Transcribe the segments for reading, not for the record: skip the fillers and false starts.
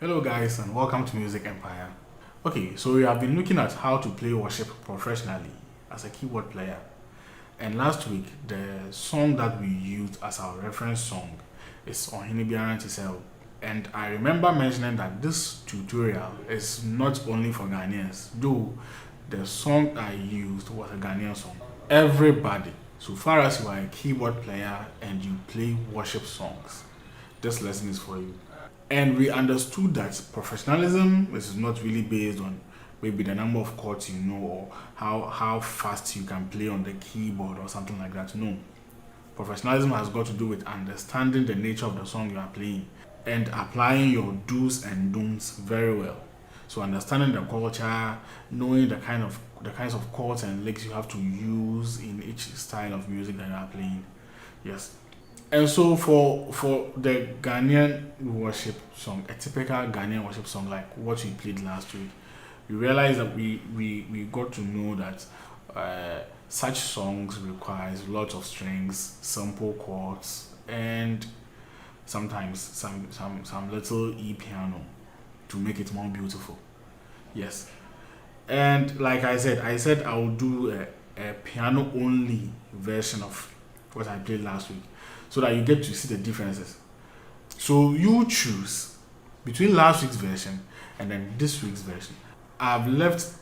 Hello guys and welcome to Music Empire. Okay, so we have been looking at how to play worship professionally as a keyboard player. And last week, the song that we used as our reference song is Ohinibiara Tisel. And I remember mentioning that this tutorial is not only for Ghanaians, though the song I used was a Ghanaian song. Everybody, so far as you are a keyboard player and you play worship songs, this lesson is for you. And we understood that professionalism is not really based on maybe the number of chords you know or how fast you can play on the keyboard or something like that. No. Professionalism has got to do with understanding the nature of the song you are playing and applying your do's and don'ts very well. So understanding the culture, knowing the kinds of chords and licks you have to use in each style of music that you are playing. Yes. And so for the Ghanaian worship song, a typical Ghanaian worship song like what we played last week, we realized that we got to know that such songs requires lots of strings, simple chords, and sometimes some little E piano to make it more beautiful. Yes. And like I said I will do a piano only version of what I played last week, so that you get to see the differences. So you choose between last week's version and then this week's version. I've left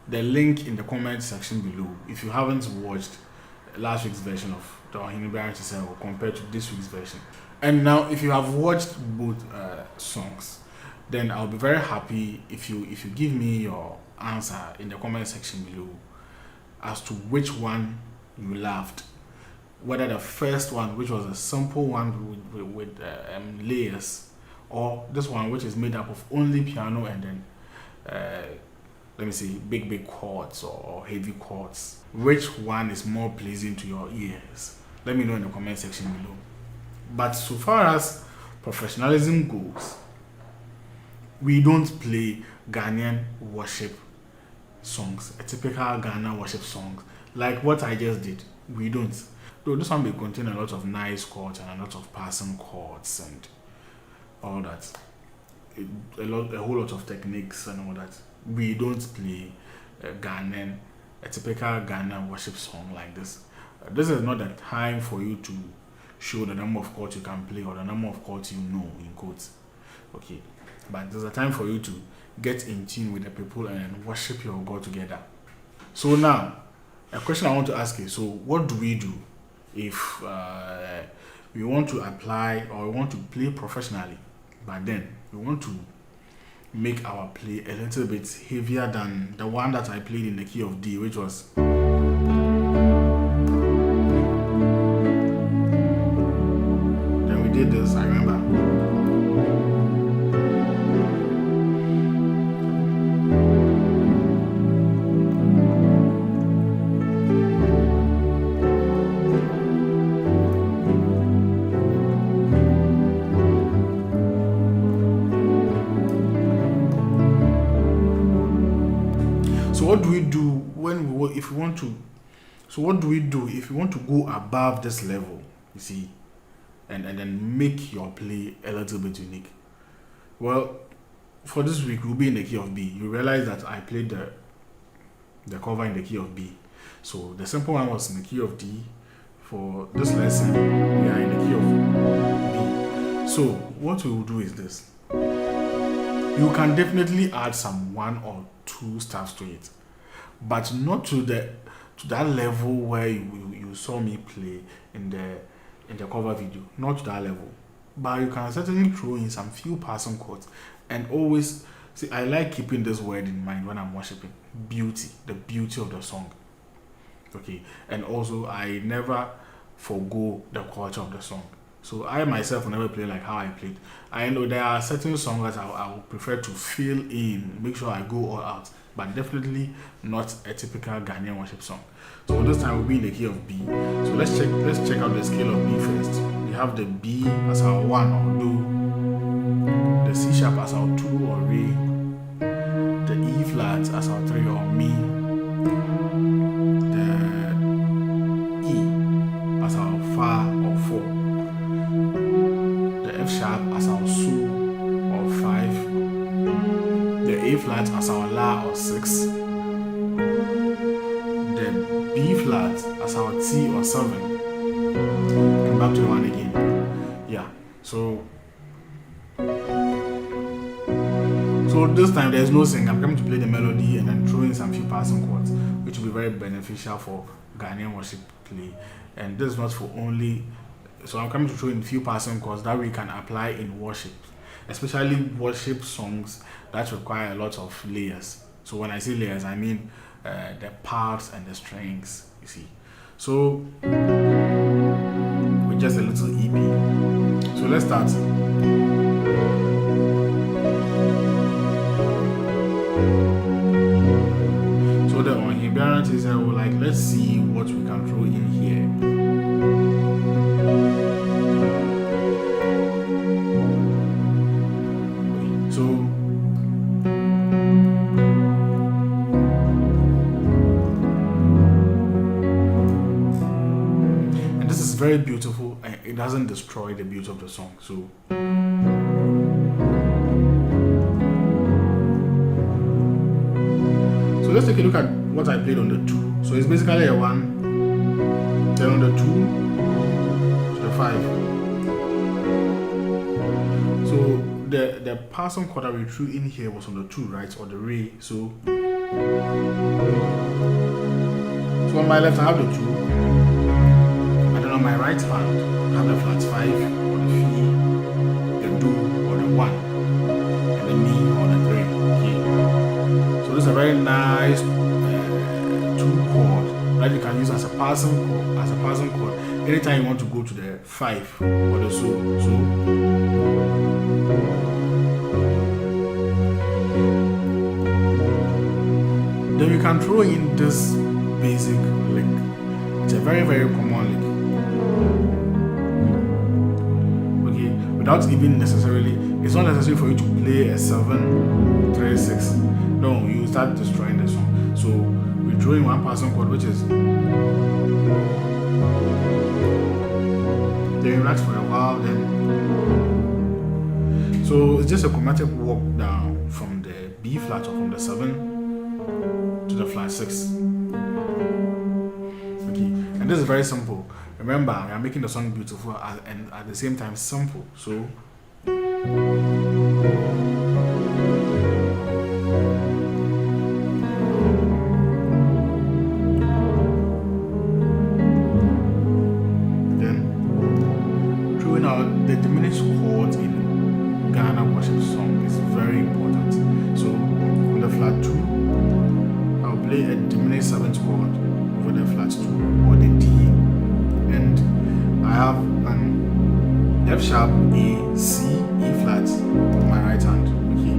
the link in the comment section below if you haven't watched last week's version of the Ohinibiara Tisel compared to this week's version. And now if you have watched both songs, then I'll be very happy if you give me your answer in the comment section below as to which one you loved. Whether the first one, which was a simple one with layers, or this one, which is made up of only piano and then, let me see, big chords or heavy chords. Which one is more pleasing to your ears? Let me know in the comment section below. But so far as professionalism goes, we don't play Ghanaian worship songs, a typical Ghana worship song, like what I just did. We don't. Though this one may contain a lot of nice chords and a lot of passing chords and all that, a whole lot of techniques and all that. We don't play a typical Ghana worship song like this. This is not the time for you to show the number of chords you can play or the number of chords you know in quotes. Okay, but there's a time for you to get in tune with the people and worship your God together. So now, a question I want to ask is: so what do we do if we want to apply or we want to play professionally, but then we want to make our play a little bit heavier than the one that I played in the key of D, which was then we did this, I remember. So what do we do if we want to go above this level? You see, and then make your play a little bit unique. Well, for this week, we'll be in the key of B. You realize that I played the cover in the key of B. So the simple one was in the key of D. For this lesson, we are in the key of B. So what we will do is this. You can definitely add some 1 or 2 steps to it, but not to that level where you saw me play in the cover video. Not to that level, but you can certainly throw in some few passing chords. And always see, I like keeping this word in mind when I'm worshiping: beauty, the beauty of the song. Okay, and also I never forgo the culture of the song. So I myself will never play like how I played. I know there are certain songs that I would prefer to fill in, make sure I go all out, but definitely not a typical Ghanaian worship song. So this time we'll be in the key of B. So let's check out the scale of B first. We have the B as our 1 or do, the C sharp as our 2 or re, the E flat as our 3 or mi, the E as our fa or 4, the F sharp as our su or 5, the A flat as our la or 6, the B flat as our T or 7, and back to the 1 again. Yeah, so this time there's no sing. I'm coming to play the melody and then throw in some few passing chords, which will be very beneficial for Ghanaian worship play. And this is not for only, so I'm coming to throw in a few passing chords that we can apply in worship, especially worship songs that require a lot of layers. So when I say layers, I mean the parts and the strings, you see. So with just a little EP. So let's start. So the inherent is like, let's see what we can throw in here. Okay, so and this is very beautiful, and it doesn't destroy the beauty of the song. So let's take a look at what I played on the 2. So it's basically a 1, then on the 2 to the 5. So the passing chord that we threw in here was on the 2, right, or the re. So on my left I have the 2, and then on my right hand I have the flat 5 or the fi, the do or the 1, and the mi or the 3. Okay. So this is a very nice 2 chord that you can use as a passing chord. Anytime you want to go to the 5 or the so. Then you can throw in this basic lick. It's a very, very common lick. Okay, without even necessarily, it's not necessary for you to play a 7, 3, 6. No, you start destroying the song. So we throw in one passing chord, which is, then you relax for a while, then. So it's just a chromatic walk down from the B flat or from the 7 to the flat 6. Okay, and this is very simple. Remember, we are making the song beautiful and at the same time simple. So the diminished chords in Ghana worship song is very important. So on the flat 2, I'll play a diminished 7th chord over the flat 2 or the D, and I have an F sharp, A, C, E flat on my right hand. Okay,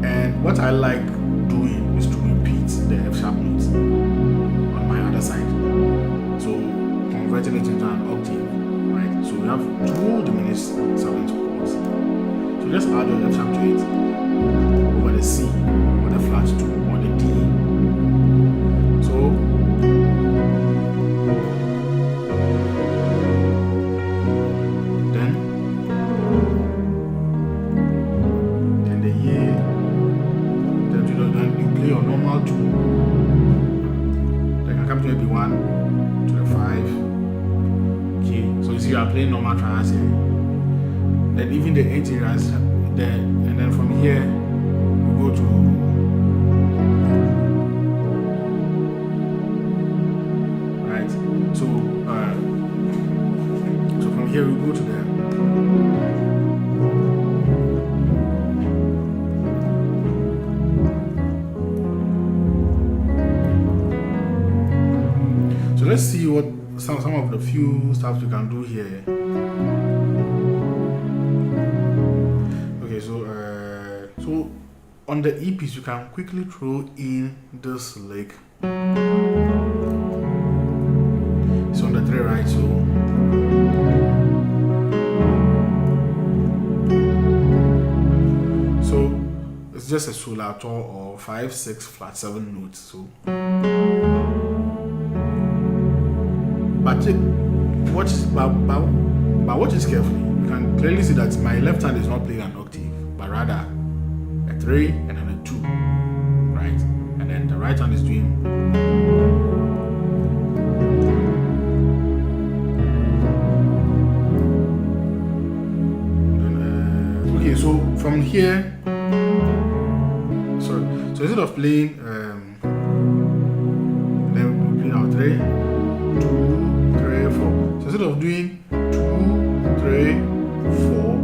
and what I like doing is to repeat the F sharp note on my other side. So converting it into an octave. So we have 2 diminished 7th chords. So just add the F sharp to it over the C or the flat 2 or the D. So then see you are playing normal triads here. Then even the interiors there, and then from here we go to right. So from here we go to there. So let's see what some of the few stuff we can do here. Okay, so on the E piece you can quickly throw in this lick. It's on the 3, right? So it's just a solo or 5, 6, flat 7 notes. So but watch it carefully. You can clearly see that my left hand is not playing an octave, but rather a 3 and then a 2, right? And then the right hand is doing. Okay, so from here, so instead of playing, then we play our 3, 2, 3, 4. So instead of doing 2, 3, 4,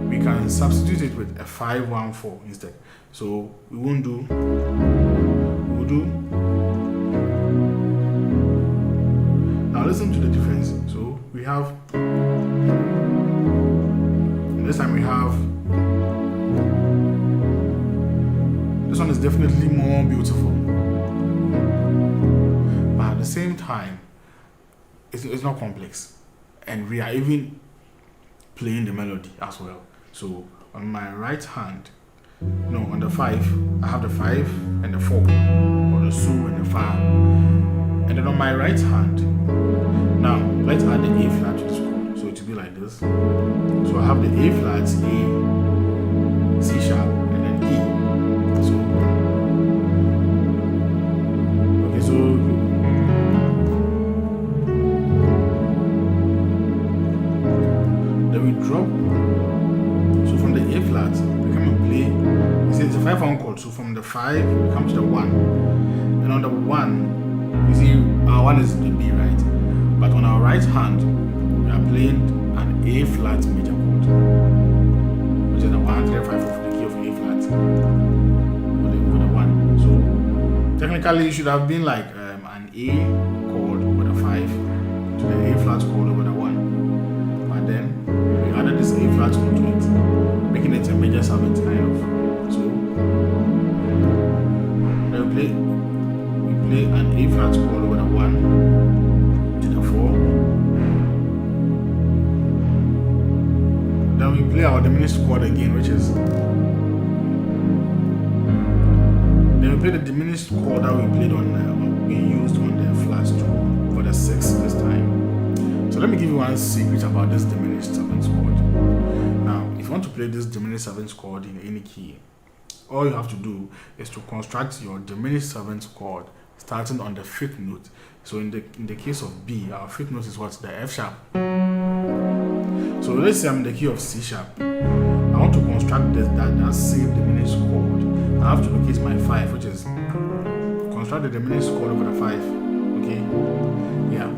we can substitute it with a 5, 1, 4 instead. So we won't do. We'll do. Now listen to the difference. So we have. This time we have. This one is definitely more beautiful, but at the same time, it's not complex, and we are even playing the melody as well. So on my right hand, no, on the 5, I have the 5 and the 4, or the so and the fa, and then on my right hand, now let's add the A flat to this chord. So it will be like this. So I have the A flat, A, C sharp, and then E. So okay, so then we drop. So from the A flat, we come and play. You see, it's a 5-1 chord. So from the 5, we come to the 1, and on the 1, you see our 1 is the B, right? But on our right hand, we are playing an A flat major chord, which is the 1, 3, 5 of the key of A flat with the 1. So technically, it should have been like an A chord with a 5 to the A flat chord over the 1. But then we added this A flat chord to it, making it a major 7th kind of. So then we play an A flat chord over the 1 to the 4. Then we play our diminished chord again, which is. Then we play the diminished chord that we played on, we used on the flat 2 for the 6 this time. So let me give you one secret about this diminished 7th chord. Now, if you want to play this diminished 7th chord in any key, all you have to do is to construct your diminished 7th chord starting on the 5th note. So in the case of B, our 5th note is what? The F sharp. So let's say I'm in the key of C sharp. I want to construct that same diminished chord. I have to locate my 5, which is construct the diminished chord over the 5. Okay? Yeah.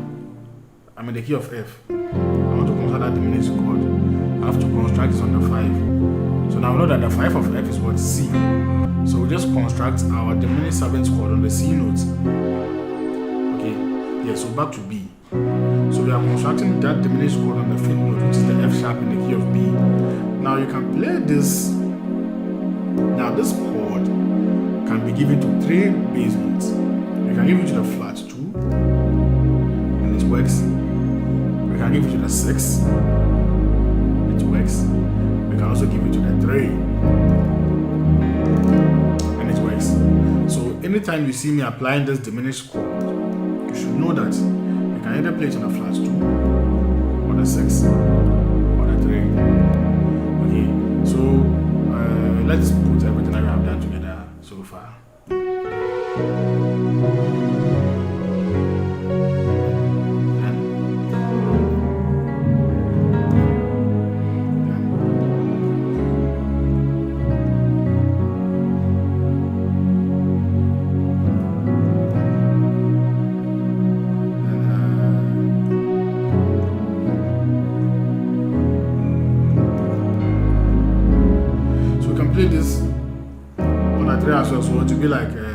I'm in the key of F. I want to construct that diminished chord. I have to construct this on the 5. So now we know that the 5 of F is what? C. So we just construct our diminished 7th chord on the C note. Okay? Yeah, so back to B. So we are constructing that diminished chord on the 5th note, which is the F sharp in the key of B. Now you can play this. Now this chord can be given to 3 bass notes. You can give it to the flat 2, and it works. We can give it to the 6, it works. We can also give it to the 3, and it works. So anytime you see me applying this diminished chord, you should know that you can either play it on the flat 2, or the 6, or the 3. Okay, so let's put everything that we have done together so far. And 3 as well, so it will be like then.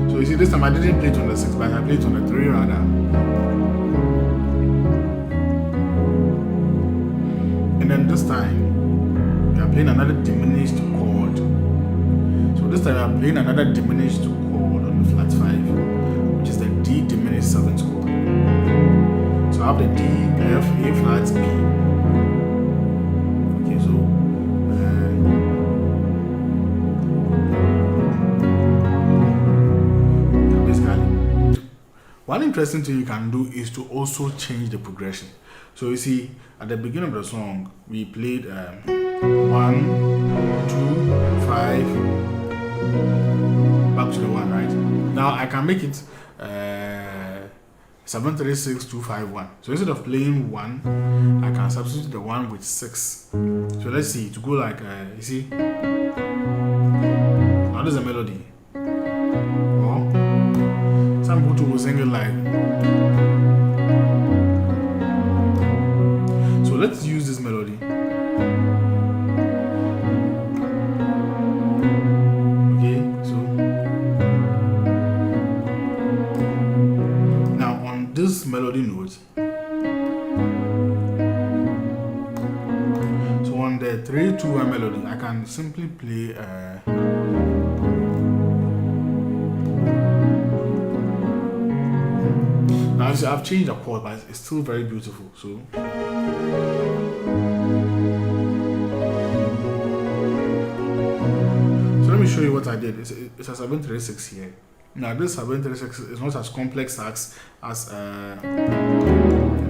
So you see, this time I didn't play it on the 6, but I played it on the 3 rather. And then this time we are playing another diminished chord. So this time we are playing another diminished chord on the flat 5, which is the D diminished 7th chord. So I have the D, F, A flat, B. Okay, so basically, one interesting thing you can do is to also change the progression. So you see, at the beginning of the song, we played 1, 2, 5, back to the 1, right? Now I can make it 7, 3, 6, 2, 5, 1. So instead of playing 1, I can substitute the 1 with 6. So let's see, to go like, you see, now there's a melody. Or some people will sing it like. So let's use this melody. Okay, so now on this melody note, so on the 3, 2, 1 melody, I can simply play now see, I've changed the chord, but it's still very beautiful. So let me show you what I did. It's a 736 here. Now this 736 is not as complex as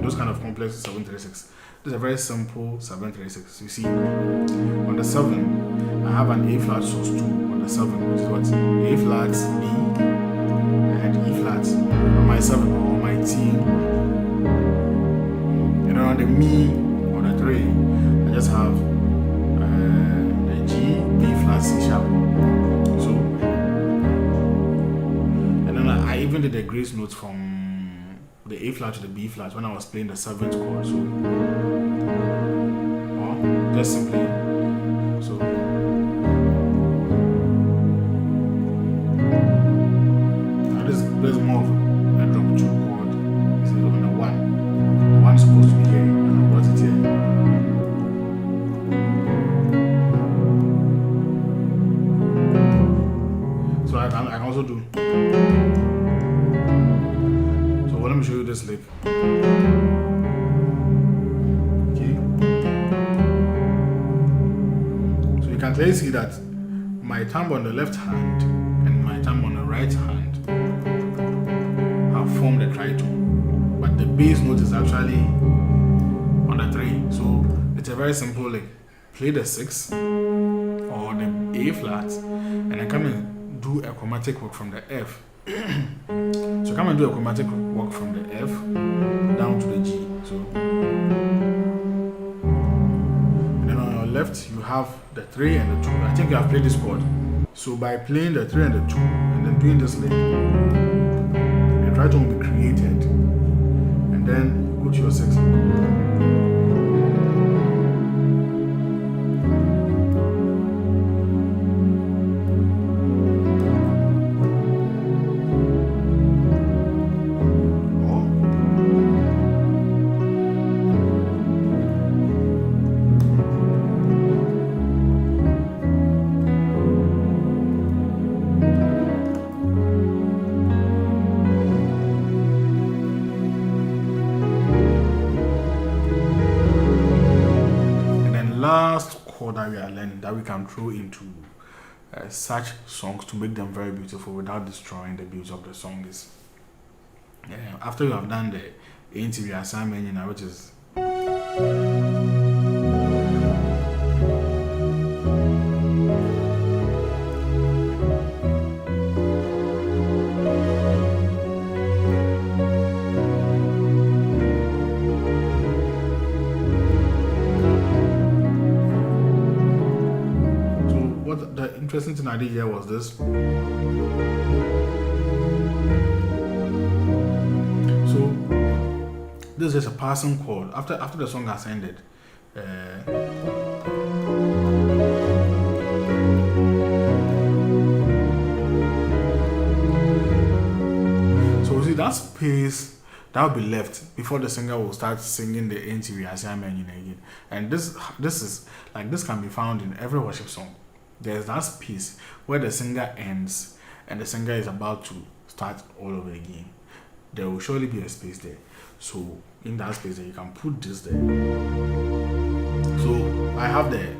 those kind of complex 736. This is a very simple 736. You see, on the 7, I have an A flat sus 2 on the 7, which is what? A flat, B, and E flat on my 7 or on my T. And then on the Mi or the 3, I just have the G, B flat, C sharp. So, and then I even did the grace notes from the A flat to the B flat when I was playing the 7th chord. So, or just simply, so. Now there's more of a drop 2 chord instead of the 1. The 1 is supposed to be here, and I brought it here. So I can also do. So let me show you this lick. Okay. So you can clearly see that my thumb on the left hand and my thumb on the right hand have formed a tritone, but the bass note is actually on the 3. So it's a very simple lick. Play the 6 or the A flat, and then come and do a chromatic work from the F. So come and do a chromatic work from the F down to the G. So, and then on your left you have the 3 and the 2. I think you have played this chord. So by playing the 3 and the 2 and then doing this lick, the tritone will be created, and then go to your 6. Last chord that we are learning that we can throw into such songs to make them very beautiful without destroying the beauty of the song is after you have done the interview assignment, you know, which is the interesting thing I did here was this. So This is just a passing chord. After the song has ended, so see that space that will be left before the singer will start singing the interior again. And this can be found in every worship song. There's that space where the singer ends and the singer is about to start all over again. There will surely be a space there. So in that space there, you can put this there. So I have the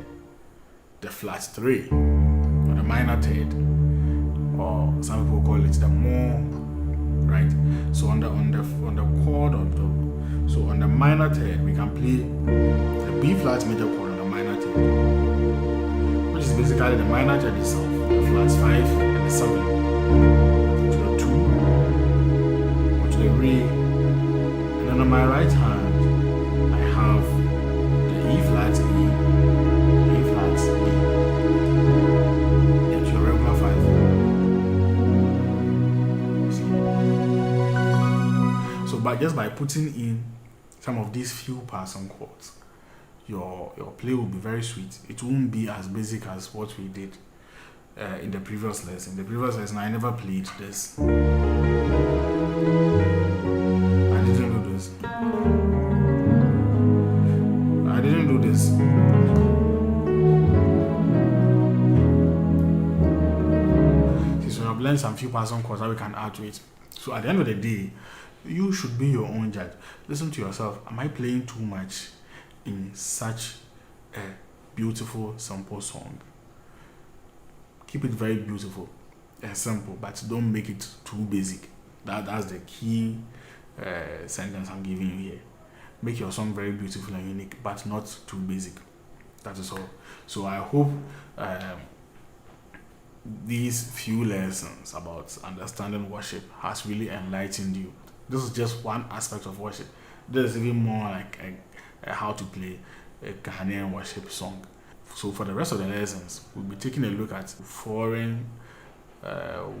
flat 3 or the minor third, or some people call it the more, right? So on the chord of the, so on the minor third we can play the B flat major chord on the minor third, which is basically the minor third itself, the flats 5 and the 7 to the 2 or to the re, and then on my right hand I have the E flat E, A flat B, and your regular 5. So just by putting in some of these few passing chords, your play will be very sweet. It won't be as basic as what we did in the previous lesson. The previous lesson I never played this. I didn't do this. I didn't do this. See, so I've learned some few passing chords that we can add to it. So at the end of the day, you should be your own judge. Listen to yourself. Am I playing too much in such a beautiful, simple song? Keep it very beautiful and simple, but don't make it too basic. That's the key sentence I'm giving you here. Make your song very beautiful and unique, but not too basic. That is all. So I hope these few lessons about understanding worship has really enlightened you. This is just one aspect of worship. There's even more like how to play a Ghanaian worship song. So for the rest of the lessons, we'll be taking a look at foreign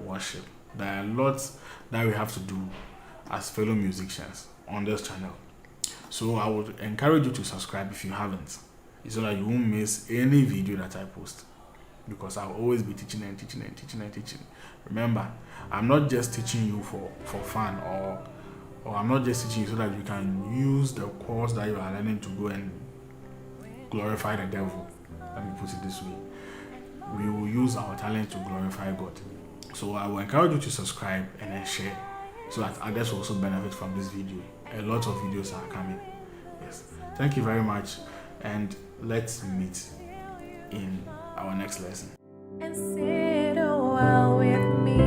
worship. There are lots that we have to do as fellow musicians on this channel. So I would encourage you to subscribe if you haven't, so that you won't miss any video that I post, because I'll always be teaching and teaching and teaching and teaching. Remember, I'm not just teaching you for fun, or I'm not just teaching you so that you can use the course that you are learning to go and glorify the devil. Let me put it this way. We will use our talent to glorify God. So I will encourage you to subscribe and then share, so that others will also benefit from this video. A lot of videos are coming. Yes. Thank you very much, and let's meet in our next lesson. And sit a while with me.